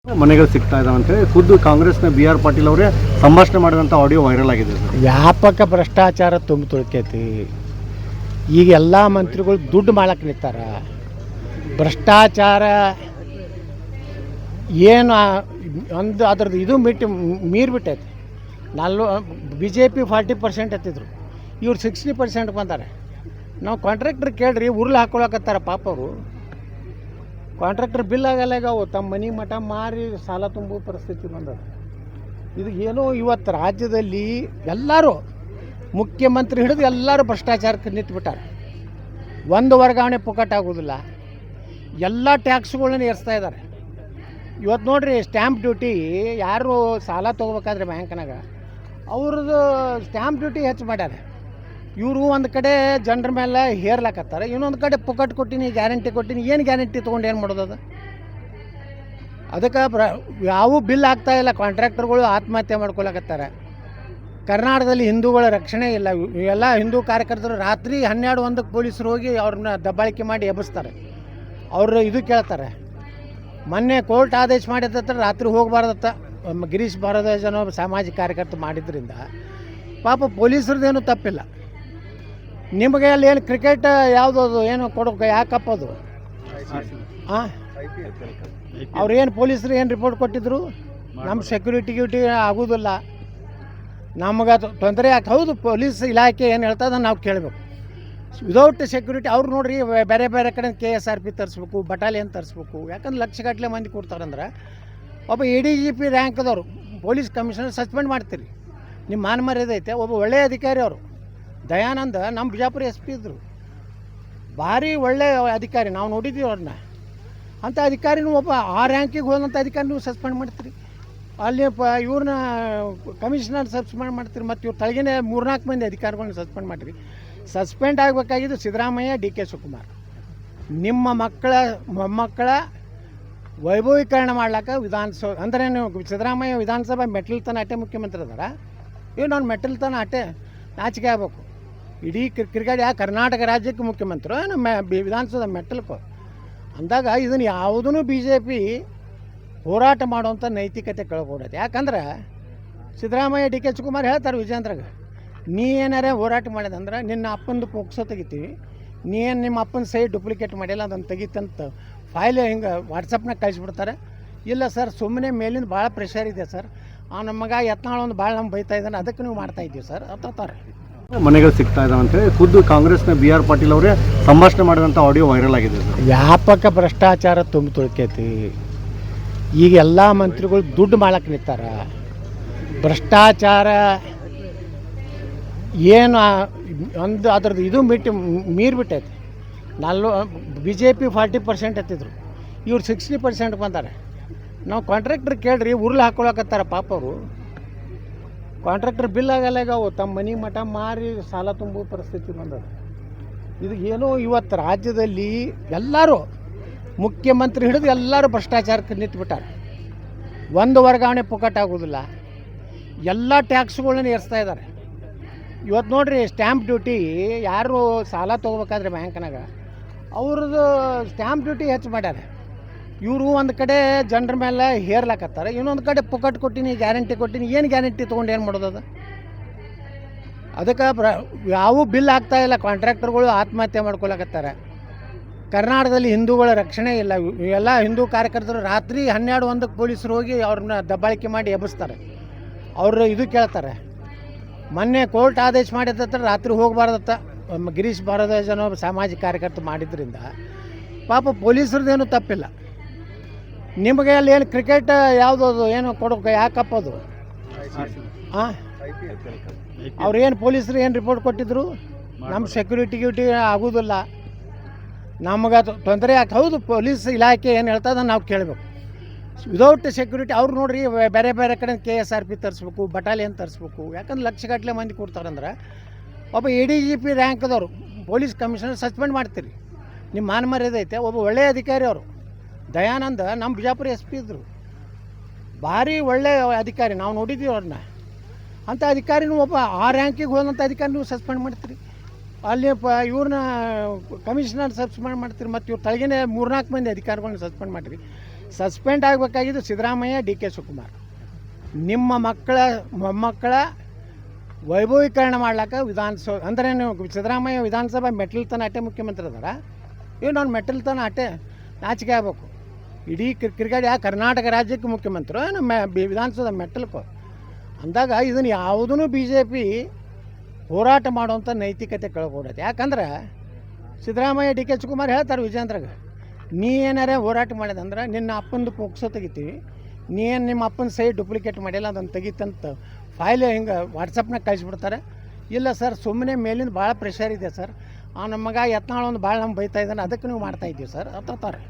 ಮನೆಗಳು ಸಿಗ್ತಾ ಇದಾವೆ ಅಂತೇಳಿ ಖುದ್ದು ಕಾಂಗ್ರೆಸ್ನ ಬಿ ಆರ್ ಪಾಟೀಲ್ ಅವರೇ ಸಂಭಾಷಣೆ ಮಾಡಿದಂಥ ಆಡಿಯೋ ವೈರಲ್ ಆಗಿದೆ ಸರ್. ವ್ಯಾಪಕ ಭ್ರಷ್ಟಾಚಾರ ತುಂಬ ತುಳ್ಕೈತಿ. ಈಗ ಎಲ್ಲ ಮಂತ್ರಿಗಳು ದುಡ್ಡು ಮಾಡಕ್ಕೆ ನಿಂತಾರ. ಭ್ರಷ್ಟಾಚಾರ ಏನು ಒಂದು ಅದ್ರದ್ದು ಇದು ಮೀರಿಬಿಟ್ಟೈತಿ. ಬಿ ಜೆ ಪಿ 40% ಎತ್ತಿದ್ರು, ಇವ್ರು 60% ಬಂದಾರೆ. ನಾವು ಕಾಂಟ್ರಾಕ್ಟ್ರ್ ಕೇಳ್ರಿ, ಉರುಳು ಹಾಕೊಳಕತ್ತಾರ ಪಾಪ ಅವರು. ಕಾಂಟ್ರಾಕ್ಟರ್ ಬಿಲ್ ಆಗಲ್ಲ, ಈಗ ಅವು ತಮ್ಮ ಮನೆ ಮಠ ಮಾರಿ ಸಾಲ ತುಂಬೋ ಪರಿಸ್ಥಿತಿ ಬಂದದ. ಇದು ಏನೋ ಇವತ್ತು ರಾಜ್ಯದಲ್ಲಿ ಎಲ್ಲರೂ ಮುಖ್ಯಮಂತ್ರಿ ಹಿಡಿದು ಎಲ್ಲರೂ ಭ್ರಷ್ಟಾಚಾರಕ್ಕೆ ನಿಂತುಬಿಟ್ಟಾರೆ. ಒಂದು ವರ್ಗಾವಣೆ ಪುಕ್ಕಟ್ ಆಗೋದಿಲ್ಲ, ಎಲ್ಲ ಟ್ಯಾಕ್ಸ್ಗಳನ್ನ ಏರಿಸ್ತಾ ಇದ್ದಾರೆ. ಇವತ್ತು ನೋಡಿರಿ, ಸ್ಟ್ಯಾಂಪ್ ಡ್ಯೂಟಿ ಯಾರು ಸಾಲ ತೊಗೋಬೇಕಾದ್ರೆ ಬ್ಯಾಂಕ್ನಾಗ ಅವ್ರದ್ದು ಸ್ಟ್ಯಾಂಪ್ ಡ್ಯೂಟಿ ಹೆಚ್ಚು ಮಾಡ್ಯಾರ. ಇವರು ಒಂದು ಕಡೆ ಜನರ ಮೇಲೆ ಹೇರ್ಲಾಕತ್ತಾರೆ, ಇನ್ನೊಂದು ಕಡೆ ಪುಕ್ಕಟ್ ಕೊಟ್ಟಿನಿ, ಗ್ಯಾರಂಟಿ ಕೊಟ್ಟಿನಿ. ಏನು ಗ್ಯಾರಂಟಿ ತೊಗೊಂಡು ಏನು ಮಾಡೋದು? ಅದಕ್ಕೆ ಯಾವ ಬಿಲ್ ಆಗ್ತಾಯಿಲ್ಲ. ಕಾಂಟ್ರಾಕ್ಟರ್ಗಳು ಆತ್ಮಹತ್ಯೆ ಮಾಡ್ಕೊಳಕತ್ತಾರೆ. ಕರ್ನಾಟಕದಲ್ಲಿ ಹಿಂದೂಗಳ ರಕ್ಷಣೆ ಇಲ್ಲ. ಎಲ್ಲ ಹಿಂದೂ ಕಾರ್ಯಕರ್ತರು ರಾತ್ರಿ 12-1 ಪೊಲೀಸರು ಹೋಗಿ ಅವ್ರನ್ನ ದಬ್ಬಾಳಿಕೆ ಮಾಡಿ ಎಬ್ಬಿಸ್ತಾರೆ. ಅವರು ಇದು ಕೇಳ್ತಾರೆ. ಮೊನ್ನೆ ಕೋರ್ಟ್ ಆದೇಶ ಮಾಡಿದತ್ತ ರಾತ್ರಿ ಹೋಗಬಾರ್ದತ್ತ. ಗಿರೀಶ್ ಭಾರದ್ವಾಜನೋ ಸಾಮಾಜಿಕ ಕಾರ್ಯಕರ್ತರು ಮಾಡಿದ್ರಿಂದ ಪಾಪ ಪೊಲೀಸರದ್ದೇನು ತಪ್ಪಿಲ್ಲ. ನಿಮಗೆ ಅಲ್ಲಿ ಏನು ಕ್ರಿಕೆಟ್ ಯಾವುದದು ಏನು ಕೊಡೋಕೆ ಯಾಕಪ್ಪ ಅದು? ಹಾಂ, ಅವ್ರು ಏನು ಪೊಲೀಸರು ಏನು ರಿಪೋರ್ಟ್ ಕೊಟ್ಟಿದ್ರು? ನಮ್ಮ ಸೆಕ್ಯೂರಿಟಿ ಆಗೋದಿಲ್ಲ, ನಮಗೆ ತೊಂದರೆ ಯಾಕೆ? ಹೌದು, ಪೊಲೀಸ್ ಇಲಾಖೆ ಏನು ಹೇಳ್ತದೆ ನಾವು ಕೇಳಬೇಕು. ವಿದೌಟ್ ಸೆಕ್ಯೂರಿಟಿ ಅವ್ರು ನೋಡ್ರಿ, ಬೇರೆ ಬೇರೆ ಕಡೆ KSRP ತರಿಸ್ಬೇಕು, ಬಟಾಲಿಯನ್ ತರಿಸ್ಬೇಕು. ಯಾಕಂದ್ರೆ ಲಕ್ಷಗಟ್ಟಲೆ ಮಂದಿ ಕೊಡ್ತಾರಂದ್ರೆ ಒಬ್ಬ ADGP ರ್ಯಾಂಕ್ದವರು ಪೊಲೀಸ್ ಕಮಿಷನರ್ ಸಸ್ಪೆಂಡ್ ಮಾಡ್ತೀರಿ. ನಿಮ್ಮ ಮಾನ ಮರ್ಯಾದೆ ಐತೆ. ಒಬ್ಬ ಒಳ್ಳೆಯ ಅಧಿಕಾರಿ ಅವರು ದಯಾನಂದ ನಮ್ಮ ಬಿಜಾಪುರ SP ಇದ್ದರು, ಭಾರಿ ಒಳ್ಳೆಯ ಅಧಿಕಾರಿ, ನಾವು ನೋಡಿದ್ದೀವಿ ಅವ್ರನ್ನ. ಅಂಥ ಅಧಿಕಾರಿನೂ ಒಬ್ಬ ಆ ರ್ಯಾಂಕಿಗೆ ಹೋದಂಥ ಅಧಿಕಾರಿ ನೀವು ಸಸ್ಪೆಂಡ್ ಮಾಡ್ತೀರಿ. ಅಲ್ಲಿ ಇವ್ರನ್ನ ಕಮಿಷನರ್ ಸಸ್ಪೆಂಡ್ ಮಾಡ್ತೀರಿ. ಮತ್ತು ಇವ್ರು ತಳಗಿನ 3-4 ಮಂದಿ ಅಧಿಕಾರಿಗಳನ್ನ ಸಸ್ಪೆಂಡ್ ಮಾಡಿರಿ. ಸಸ್ಪೆಂಡ್ ಆಗಬೇಕಾಗಿದ್ದು ಸಿದ್ದರಾಮಯ್ಯ, DK ಶಿವಕುಮಾರ್. ನಿಮ್ಮ ಮಕ್ಕಳ ಮೊಮ್ಮಕ್ಕಳ ವೈಭವೀಕರಣ ಮಾಡ್ಲಿಕ್ಕೆ ವಿಧಾನಸಭೆ ಅಂದರೆ ನೀವು ಸಿದ್ದರಾಮಯ್ಯ ವಿಧಾನಸಭೆ ಮೆಟ್ಟಿಲ್ತನ ಅಟ್ಟೆ ಮುಖ್ಯಮಂತ್ರಿ ಅದಾರ. ಇವು ನಾನು ಮೆಟ್ಟಿಲ್ತನ ಅಟ್ಟೆ ನಾಚಿಕೆ ಆಗ್ಬೇಕು. ಇಡೀ ಕ್ರಿಕೆಟ್ ಕರ್ನಾಟಕ ರಾಜ್ಯಕ್ಕೆ ಮುಖ್ಯಮಂತ್ರಿ ನಮ್ಮ ವಿಧಾನಸಭೆ ಮೆಟ್ಟಲ್ಕು ಅಂದಾಗ ಇದನ್ನು ಯಾವುದೂ BJP ಹೋರಾಟ ಮಾಡುವಂಥ ನೈತಿಕತೆ ಕಳ್ಕೊಡೋದು. ಯಾಕಂದ್ರೆ ಸಿದ್ದರಾಮಯ್ಯ, DK ಶಿವಕುಮಾರ್ ಹೇಳ್ತಾರೆ ವಿಜೇಂದ್ರಗೆ, ನೀ ಏನಾರೇ ಹೋರಾಟ ಮಾಡಿದಂದ್ರೆ ನಿನ್ನ ಅಪ್ಪಂದು ಪೋಕ್ಸೋ ತೆಗಿತೀವಿ, ನೀ ಏನು ನಿಮ್ಮ ಅಪ್ಪನ ಸೈಡ್ ಡುಪ್ಲಿಕೇಟ್ ಮಾಡಿಲ್ಲ ಅದನ್ನು ತೆಗಿತಂತ ಫೈಲ್ ಹಿಂಗೆ ವಾಟ್ಸಪ್ನಾಗ ಕಳಿಸ್ಬಿಡ್ತಾರೆ. ಇಲ್ಲ ಸರ್, ಸುಮ್ಮನೆ ಮೇಲಿಂದ ಭಾಳ ಪ್ರೆಷರ್ ಇದೆ ಸರ್, ನಮ್ಮ ಮಗ ಯತ್ನಾಳ್ ಒಂದು ಭಾಳ ನಮ್ಗೆ ಬೈತಾ ಇದ್ದಾನೆ, ಅದಕ್ಕೆ ನೀವು ಮಾಡ್ತಾಯಿದ್ದೀವಿ ಸರ್ ಅಂತಾರೆ. ಮನೆಗಳು ಸಿಗ್ತಾ ಇದಾವೆ ಅಂತೇಳಿ ಖುದ್ದು ಕಾಂಗ್ರೆಸ್ನ ಬಿ ಆರ್ ಪಾಟೀಲ್ ಅವರೇ ಸಂಭಾಷಣೆ ಮಾಡಿದಂಥ ಆಡಿಯೋ ವೈರಲ್ ಆಗಿದೆ ಸರ್. ವ್ಯಾಪಕ ಭ್ರಷ್ಟಾಚಾರ ತುಂಬ ತುಳ್ಕೈತಿ. ಈಗ ಎಲ್ಲ ಮಂತ್ರಿಗಳು ದುಡ್ಡು ಮಾಡಕ್ಕೆ ನಿಂತಾರ. ಭ್ರಷ್ಟಾಚಾರ ಏನು ಒಂದು ಅದ್ರದ್ದು ಇದು ಮೀರಿಬಿಟ್ಟೈತಿ. BJP 40% ಎತ್ತಿದ್ರು, ಇವ್ರು 60% ಬಂದಾರೆ. ನಾವು ಕಾಂಟ್ರಾಕ್ಟ್ರ್ ಕೇಳ್ರಿ, ಉರುಳು ಹಾಕೊಳಕತ್ತಾರ ಪಾಪ ಅವರು. ಕಾಂಟ್ರಾಕ್ಟರ್ ಬಿಲ್ ಆಗಲ್ಲ, ಈಗ ಅವು ತಮ್ಮ ಮನೆ ಮಠ ಮಾರಿ ಸಾಲ ತುಂಬೋ ಪರಿಸ್ಥಿತಿ ಬಂದದ. ಇದು ಏನೋ ಇವತ್ತು ರಾಜ್ಯದಲ್ಲಿ ಎಲ್ಲರೂ ಮುಖ್ಯಮಂತ್ರಿ ಹಿಡಿದು ಎಲ್ಲರೂ ಭ್ರಷ್ಟಾಚಾರಕ್ಕೆ ನಿಂತುಬಿಟ್ಟಾರೆ. ಒಂದು ವರ್ಗಾವಣೆ ಪುಕ್ಕಟ್ ಆಗೋದಿಲ್ಲ, ಎಲ್ಲ ಟ್ಯಾಕ್ಸ್ಗಳನ್ನ ಏರಿಸ್ತಾ ಇದ್ದಾರೆ. ಇವತ್ತು ನೋಡಿರಿ, ಸ್ಟ್ಯಾಂಪ್ ಡ್ಯೂಟಿ ಯಾರು ಸಾಲ ತೊಗೋಬೇಕಾದ್ರೆ ಬ್ಯಾಂಕ್ನಾಗ ಅವ್ರದ್ದು ಸ್ಟ್ಯಾಂಪ್ ಡ್ಯೂಟಿ ಹೆಚ್ಚು ಮಾಡ್ಯಾರ. ಇವರು ಒಂದು ಕಡೆ ಜನರ ಮೇಲೆ ಹೇರ್ಲಾಕತ್ತಾರೆ, ಇನ್ನೊಂದು ಕಡೆ ಪುಕ್ಕಟ್ ಕೊಟ್ಟಿನಿ, ಗ್ಯಾರಂಟಿ ಕೊಟ್ಟಿನಿ. ಏನು ಗ್ಯಾರಂಟಿ ತೊಗೊಂಡು ಏನು ಮಾಡೋದು? ಅದಕ್ಕೆ ಯಾವ ಬಿಲ್ ಆಗ್ತಾಯಿಲ್ಲ. ಕಾಂಟ್ರಾಕ್ಟರ್ಗಳು ಆತ್ಮಹತ್ಯೆ ಮಾಡ್ಕೊಳಕತ್ತಾರೆ. ಕರ್ನಾಟಕದಲ್ಲಿ ಹಿಂದೂಗಳ ರಕ್ಷಣೆ ಇಲ್ಲ. ಎಲ್ಲ ಹಿಂದೂ ಕಾರ್ಯಕರ್ತರು ರಾತ್ರಿ 12-1 ಪೊಲೀಸರು ಹೋಗಿ ಅವ್ರನ್ನ ದಬ್ಬಾಳಿಕೆ ಮಾಡಿ ಎಬ್ಬಿಸ್ತಾರೆ. ಅವರು ಇದು ಕೇಳ್ತಾರೆ. ಮೊನ್ನೆ ಕೋರ್ಟ್ ಆದೇಶ ಮಾಡಿದತ್ತ ರಾತ್ರಿ ಹೋಗಬಾರ್ದತ್ತ. ಗಿರೀಶ್ ಭಾರದ್ವಾಜನೋ ಸಾಮಾಜಿಕ ಕಾರ್ಯಕರ್ತರು ಮಾಡಿದ್ರಿಂದ ಪಾಪ ಪೊಲೀಸರದ್ದೇನು ತಪ್ಪಿಲ್ಲ. ನಿಮಗೆ ಅಲ್ಲಿ ಏನು ಕ್ರಿಕೆಟ್ ಯಾವುದದು ಏನು ಕೊಡೋಕೆ ಯಾಕಪ್ಪ ಅದು? ಹಾಂ, ಅವ್ರು ಏನು ಪೊಲೀಸರು ಏನು ರಿಪೋರ್ಟ್ ಕೊಟ್ಟಿದ್ರು? ನಮ್ಮ ಸೆಕ್ಯೂರಿಟಿ ಆಗೋದಿಲ್ಲ, ನಮಗೆ ತೊಂದರೆ ಯಾಕೆ? ಹೌದು, ಪೊಲೀಸ್ ಇಲಾಖೆ ಏನು ಹೇಳ್ತದೆ ನಾವು ಕೇಳಬೇಕು. ವಿದೌಟ್ ಸೆಕ್ಯೂರಿಟಿ ಅವ್ರು ನೋಡ್ರಿ, ಬೇರೆ ಬೇರೆ ಕಡೆ KSRP ತರಿಸ್ಬೇಕು, ಬಟಾಲಿಯನ್ ತರಿಸ್ಬೇಕು. ಯಾಕಂದ್ರೆ ಲಕ್ಷಗಟ್ಟಲೆ ಮಂದಿ ಕೊಡ್ತಾರಂದ್ರೆ ಒಬ್ಬ ADGP ರ್ಯಾಂಕ್ದವರು ಪೊಲೀಸ್ ಕಮಿಷನರ್ ಸಸ್ಪೆಂಡ್ ಮಾಡ್ತೀರಿ. ನಿಮ್ಮ ಮಾನ ಮರ್ಯಾದೆ ಐತೆ. ಒಬ್ಬ ಒಳ್ಳೆಯ ಅಧಿಕಾರಿ ಅವರು ದಯಾನಂದ ನಮ್ಮ ಬಿಜಾಪುರ SP ಇದ್ದರು, ಭಾರಿ ಒಳ್ಳೆಯ ಅಧಿಕಾರಿ, ನಾವು ನೋಡಿದ್ದೀವಿ ಅವ್ರನ್ನ. ಅಂಥ ಅಧಿಕಾರಿನೂ ಒಬ್ಬ ಆ ರ್ಯಾಂಕಿಗೆ ಹೋದಂಥ ಅಧಿಕಾರಿ ನೀವು ಸಸ್ಪೆಂಡ್ ಮಾಡ್ತೀರಿ. ಅಲ್ಲಿ ಇವ್ರನ್ನ ಕಮಿಷನರ್ ಸಸ್ಪೆಂಡ್ ಮಾಡ್ತೀರಿ. ಮತ್ತು ಇವ್ರು ತಳಗಿನ 3-4 ಮಂದಿ ಅಧಿಕಾರಿಗಳನ್ನ ಸಸ್ಪೆಂಡ್ ಮಾಡಿರಿ. ಸಸ್ಪೆಂಡ್ ಆಗಬೇಕಾಗಿದ್ದು ಸಿದ್ದರಾಮಯ್ಯ ಡಿ ಕೆ ಶಿವಕುಮಾರ್. ನಿಮ್ಮ ಮಕ್ಕಳ ಮೊಮ್ಮಕ್ಕಳ ವೈಭವೀಕರಣ ಮಾಡ್ಲಿಕ್ಕೆ ವಿಧಾನಸಭೆ ಅಂದರೆ ನೀವು ಸಿದ್ದರಾಮಯ್ಯ ವಿಧಾನಸಭೆ ಮೆಟ್ಟಲ್ತನ ಅಟ್ಟೆ ಮುಖ್ಯಮಂತ್ರಿ ಅದಾರ, ಇವು ನಾನು ಮೆಟ್ಟಲ್ತನ ಅಟ್ಟೆ ನಾಚಿಕೆ ಆಗ್ಬೇಕು. ಇಡೀ ಕ್ರಿಕೆಟ್ ಕರ್ನಾಟಕ ರಾಜ್ಯಕ್ಕೆ ಮುಖ್ಯಮಂತ್ರಿ ನಮ್ಮ ವಿಧಾನಸೌಧ ಮೆಟ್ಟಲ್ಕೋ ಅಂದಾಗ ಇದನ್ನು ಯಾವುದೂ ಬಿ ಜೆ ಪಿ ಹೋರಾಟ ಮಾಡುವಂಥ ನೈತಿಕತೆ ಕಳ್ಕೊಡೈತೆ. ಯಾಕಂದ್ರೆ ಸಿದ್ದರಾಮಯ್ಯ ಡಿ ಕೆ ಶಿವಕುಮಾರ್ ಹೇಳ್ತಾರೆ ವಿಜೇಂದ್ರಗೆ, ನೀ ಏನಾರೇ ಹೋರಾಟ ಮಾಡಿದಂದ್ರೆ ನಿನ್ನ ಅಪ್ಪಂದು ಪೋಕ್ಸೋ ತೆಗಿತೀವಿ, ನೀ ಏನು ನಿಮ್ಮ ಅಪ್ಪನ ಸೈ ಡೂಪ್ಲಿಕೇಟ್ ಮಾಡಿಲ್ಲ ಅದನ್ನು ತೆಗಿತಂತ ಫೈಲ್ ಹಿಂಗೆ ವಾಟ್ಸಪ್ನಾಗ ಕಳಿಸ್ಬಿಡ್ತಾರೆ. ಇಲ್ಲ ಸರ್, ಸುಮ್ಮನೆ ಮೇಲಿಂದ ಭಾಳ ಪ್ರೆಷರ್ ಇದೆ ಸರ್, ನಮ್ಮ ಮಗ ಯತ್ನಾಳ್ ಒಂದು ಭಾಳ ನಮ್ಗೆ ಬೈತಾ ಇದ್ದಾನೆ, ಅದಕ್ಕೆ ನೀವು ಮಾಡ್ತಾಯಿದ್ದೀವಿ ಸರ್ ಅಂತಾರೆ.